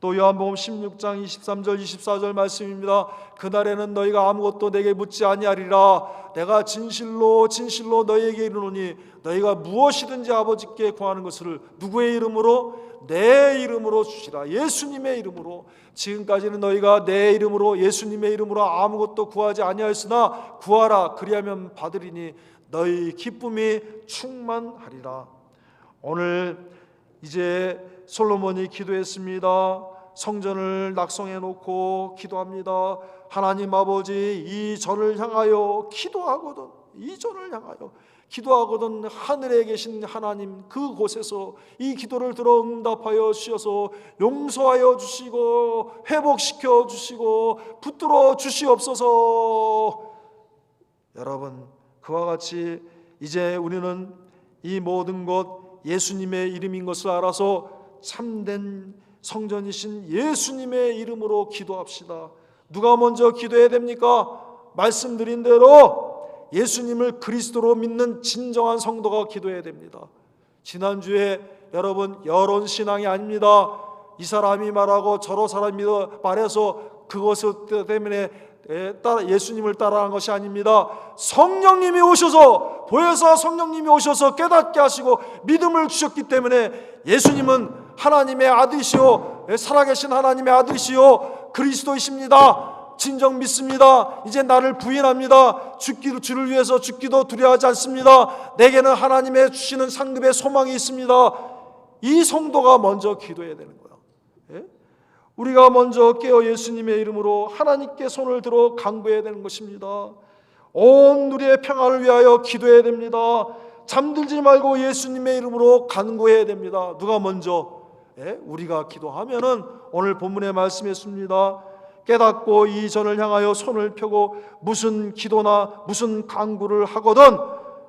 또 요한복음 16장 23절 24절 말씀입니다. 그날에는 너희가 아무것도 내게 묻지 아니하리라. 내가 진실로 진실로 너희에게 이르노니 너희가 무엇이든지 아버지께 구하는 것을 누구의 이름으로? 내 이름으로 주시라. 예수님의 이름으로. 지금까지는 너희가 내 이름으로, 예수님의 이름으로 아무것도 구하지 아니하였으나 구하라. 그리하면 받으리니 너희 기쁨이 충만하리라. 오늘 이제 솔로몬이 기도했습니다. 성전을 낙성해 놓고 기도합니다. 하나님 아버지, 이 전을 향하여 기도하거든, 이 전을 향하여 기도하거든 하늘에 계신 하나님, 그곳에서 이 기도를 들어 응답하여 주셔서 용서하여 주시고 회복시켜 주시고 붙들어 주시옵소서. 여러분, 그와 같이 이제 우리는 이 모든 것 예수님의 이름인 것을 알아서 참된 성전이신 예수님의 이름으로 기도합시다. 누가 먼저 기도해야 됩니까? 말씀드린 대로 예수님을 그리스도로 믿는 진정한 성도가 기도해야 됩니다. 지난주에 여러분, 여론신앙이 아닙니다. 이 사람이 말하고 저러 사람이 말해서 그것 때문에 예수님을 따라하는 것이 아닙니다. 성령님이 오셔서, 보혜사 성령님이 오셔서 깨닫게 하시고 믿음을 주셨기 때문에 예수님은 하나님의 아들이시오, 살아계신 하나님의 아들이시오, 그리스도이십니다. 진정 믿습니다. 이제 나를 부인합니다. 주를 위해서 죽기도 두려워하지 않습니다. 내게는 하나님의 주시는 상급의 소망이 있습니다. 이 성도가 먼저 기도해야 되는 거예요. 우리가 먼저 깨어 예수님의 이름으로 하나님께 손을 들어 간구해야 되는 것입니다. 온 누리의 평화를 위하여 기도해야 됩니다. 잠들지 말고 예수님의 이름으로 간구해야 됩니다. 누가 먼저? 우리가 기도하면은 오늘 본문의 말씀이었습니다. 깨닫고 이 전을 향하여 손을 펴고 무슨 기도나 무슨 간구를 하거든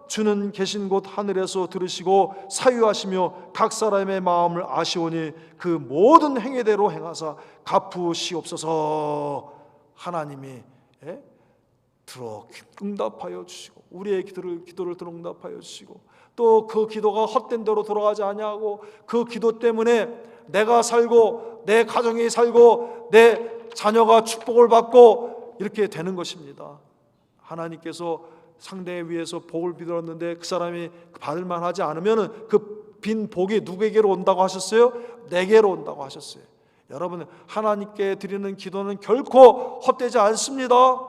주는 계신 곳 하늘에서 들으시고 사유하시며 각 사람의 마음을 아시오니 그 모든 행위대로 행하사 갚으시옵소서. 하나님이 들어 응답하여 주시고 우리의 기도를 들어 응답하여 주시고 또 그 기도가 헛된 대로 돌아가지 아니하고 그 기도 때문에 내가 살고 내 가정이 살고 내 자녀가 축복을 받고 이렇게 되는 것입니다. 하나님께서 상대 위해서 복을 비들었는데 그 사람이 받을 만하지 않으면 그 빈 복이 누구에게로 온다고 하셨어요? 내게로 온다고 하셨어요. 여러분, 하나님께 드리는 기도는 결코 헛되지 않습니다.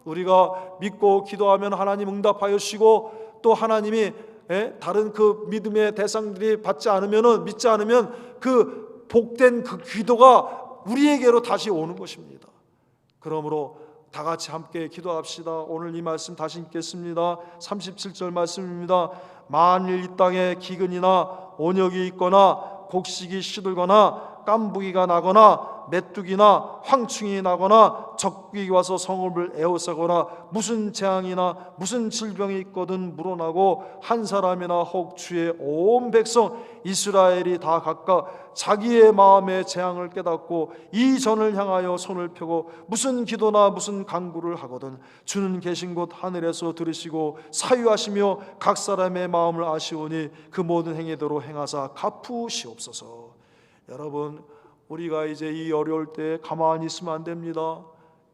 우리가 믿고 기도하면 하나님 응답하여 주시고 또 하나님이 다른 그 믿음의 대상들이 받지 않으면 믿지 않으면 그 복된 그 기도가 우리에게로 다시 오는 것입니다. 그러므로 다 같이 함께 기도합시다. 오늘 이 말씀 다시 읽겠습니다. 37절 말씀입니다. 만일 이 땅에 기근이나 온역이 있거나 곡식이 시들거나 깐부기가 나거나 메뚜기나 황충이 나거나 적국이 와서 성읍을 에워싸거나 무슨 재앙이나 무슨 질병이 있거든 물어나고 한 사람이나 혹 주의 온 백성 이스라엘이 다 각각 자기의 마음의 재앙을 깨닫고 이 전을 향하여 손을 펴고 무슨 기도나 무슨 간구를 하거든 주는 계신 곳 하늘에서 들으시고 사유하시며 각 사람의 마음을 아시오니 그 모든 행위대로 행하사 갚으시옵소서. 여러분, 우리가 이제 이 어려울 때 가만히 있으면 안 됩니다.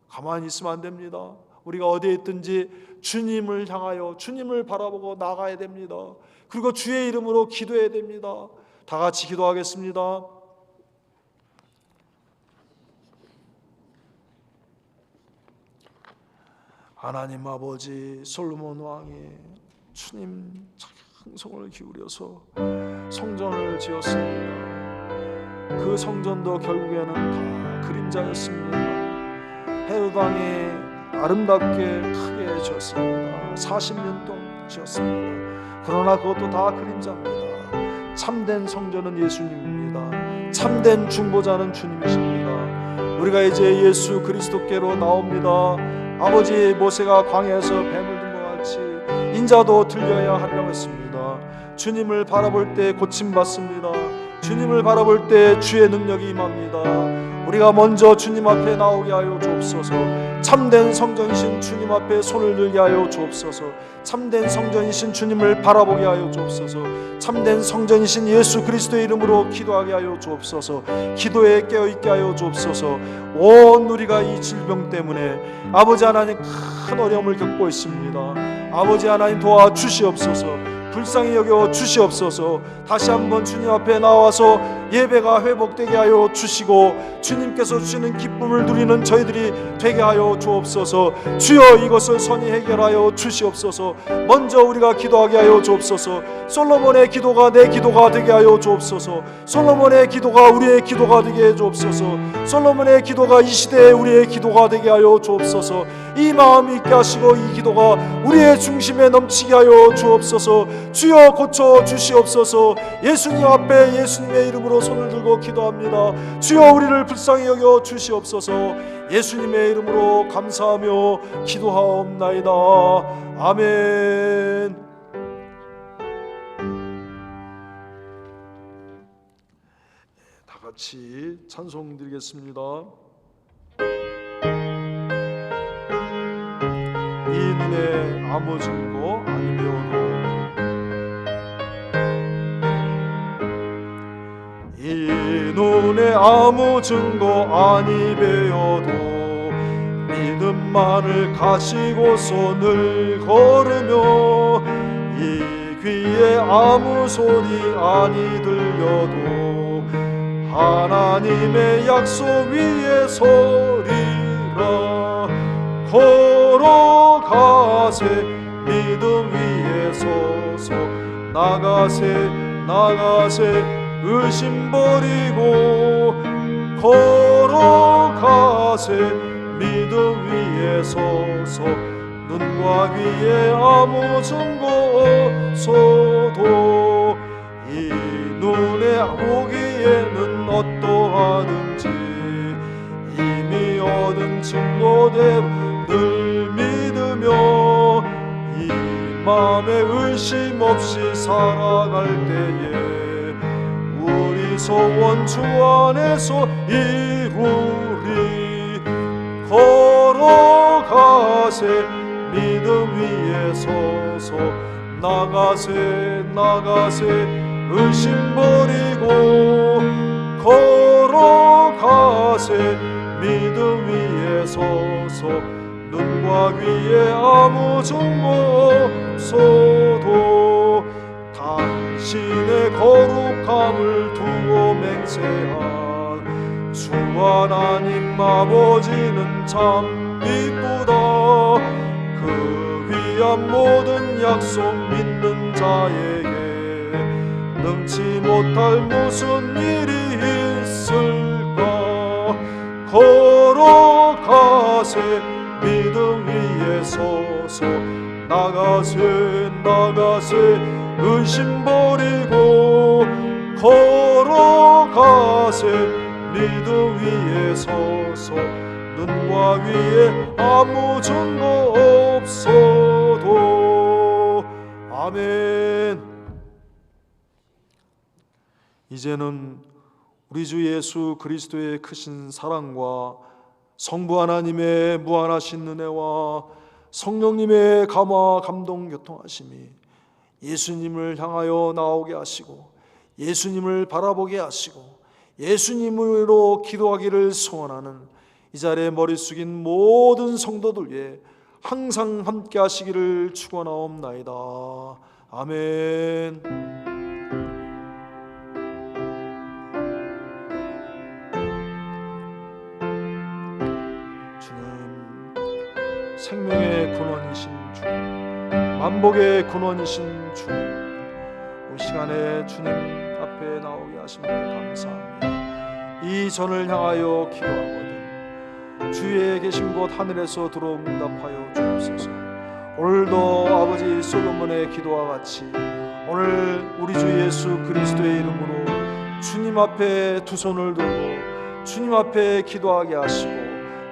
가만히 있으면 안 됩니다. 우리가 어디에 있든지 주님을 향하여 주님을 바라보고 나가야 됩니다. 그리고 주의 이름으로 기도해야 됩니다. 다 같이 기도하겠습니다. 하나님 아버지, 솔로몬 왕이 주님 찬송을 기울여서 성전을 지었습니다. 그 성전도 결국에는 다 그림자였습니다. 헤롯 왕이 아름답게 크게 지었습니다. 40년 동안 지었습니다. 그러나 그것도 다 그림자입니다. 참된 성전은 예수님입니다. 참된 중보자는 주님이십니다. 우리가 이제 예수 그리스도께로 나옵니다. 아버지, 모세가 광야에서 뱀을 든 것 같이 인자도 들려야 하리라고 했습니다. 주님을 바라볼 때 고침받습니다. 주님을 바라볼 때 주의 능력이 임합니다. 우리가 먼저 주님 앞에 나오게 하여 주옵소서. 참된 성전이신 주님 앞에 손을 들게 하여 주옵소서. 참된 성전이신 주님을 바라보게 하여 주옵소서. 참된 성전이신 예수 그리스도의 이름으로 기도하게 하여 주옵소서. 기도에 깨어있게 하여 주옵소서. 온 우리가 이 질병 때문에 아버지 하나님 큰 어려움을 겪고 있습니다. 아버지 하나님 도와주시옵소서. 불쌍히 여겨 주시옵소서. 다시 한번 주님 앞에 나와서 예배가 회복되게 하여 주시고 주님께서 주시는 기쁨을 누리는 저희들이 되게 하여 주옵소서. 주여, 이것을 선히 해결하여 주시옵소서. 먼저 우리가 기도하게 하여 주옵소서. 솔로몬의 기도가 내 기도가 되게 하여 주옵소서. 솔로몬의 기도가 우리의 기도가 되게 해 주옵소서. 솔로몬의 기도가 이 시대에 우리의 기도가 되게 하여 주옵소서. 이 마음이 있게 하시고 이 기도가 우리의 중심에 넘치게 하여 주옵소서. 주여, 고쳐 주시옵소서. 예수님 앞에 예수님의 이름으로 손을 들고 기도합니다. 주여, 우리를 불쌍히 여겨 주시옵소서. 예수님의 이름으로 감사하며 기도하옵나이다. 아멘. 다 같이 찬송 드리겠습니다. 이 눈에 아무 증거 아니 배워도, 이 눈에 아무 증거 아니 배워도 믿음만을 가지고서 늘 걸으며 이 귀에 아무 소리 아니 들려도 하나님의 약속 위에 서리라. 걸어가세 믿음 위에 서서 나가세 나가세 의심 버리고 걸어가세 믿음 위에 서서 눈과 귀에 아무 증거 없어도 이 눈에 보기에는 어떠하든지 이미 얻은 증거대로 늘 믿으며 이 맘에 의심 없이 살아갈 때에 우리 소원 주 안에서 이루리. 걸어가세 믿음 위에 서서 나가세 의심 버리고 걸어가세 믿음 위에 서서 눈과 귀에 아무 증거 없어도 당신의 거룩함을 두고 맹세한 주 하나님 아버지는 참 이쁘다. 그 귀한 모든 약속 믿는 자에게 능치 못할 무슨 일이 있을까. 걸어가세 믿음 위에 서서 나가세 의심 버리고 걸어가세 믿음 위에 서서 눈과 귀에 아무 증거 없어도. 아멘. 이제는 우리 주 예수 그리스도의 크신 사랑과 성부 하나님의 무한하신 은혜와 성령님의 감화 감동 교통하심이 예수님을 향하여 나오게 하시고 예수님을 바라보게 하시고 예수님으로 기도하기를 소원하는 이 자리에 머리 숙인 모든 성도들 위해 항상 함께 하시기를 축원하옵나이다. 아멘. 주는 생명의 근원이신 주, 만복의 근원이신 주, 이 시간에 주님 앞에 나오게 하심을 감사합니다. 이 전을 향하여 기도하거든 주의 계신 곳 하늘에서 들어온 응답하여 주옵소서. 오늘도 아버지 솔로몬의 기도와 같이 오늘 우리 주 예수 그리스도의 이름으로 주님 앞에 두 손을 들고 주님 앞에 기도하게 하시고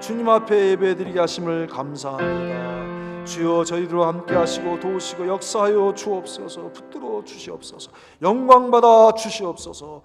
주님 앞에 예배드리게 하심을 감사합니다. 주여 저희들과 함께 하시고 도우시고 역사하여 주옵소서. 붙들어 주시옵소서. 영광 받아 주시옵소서.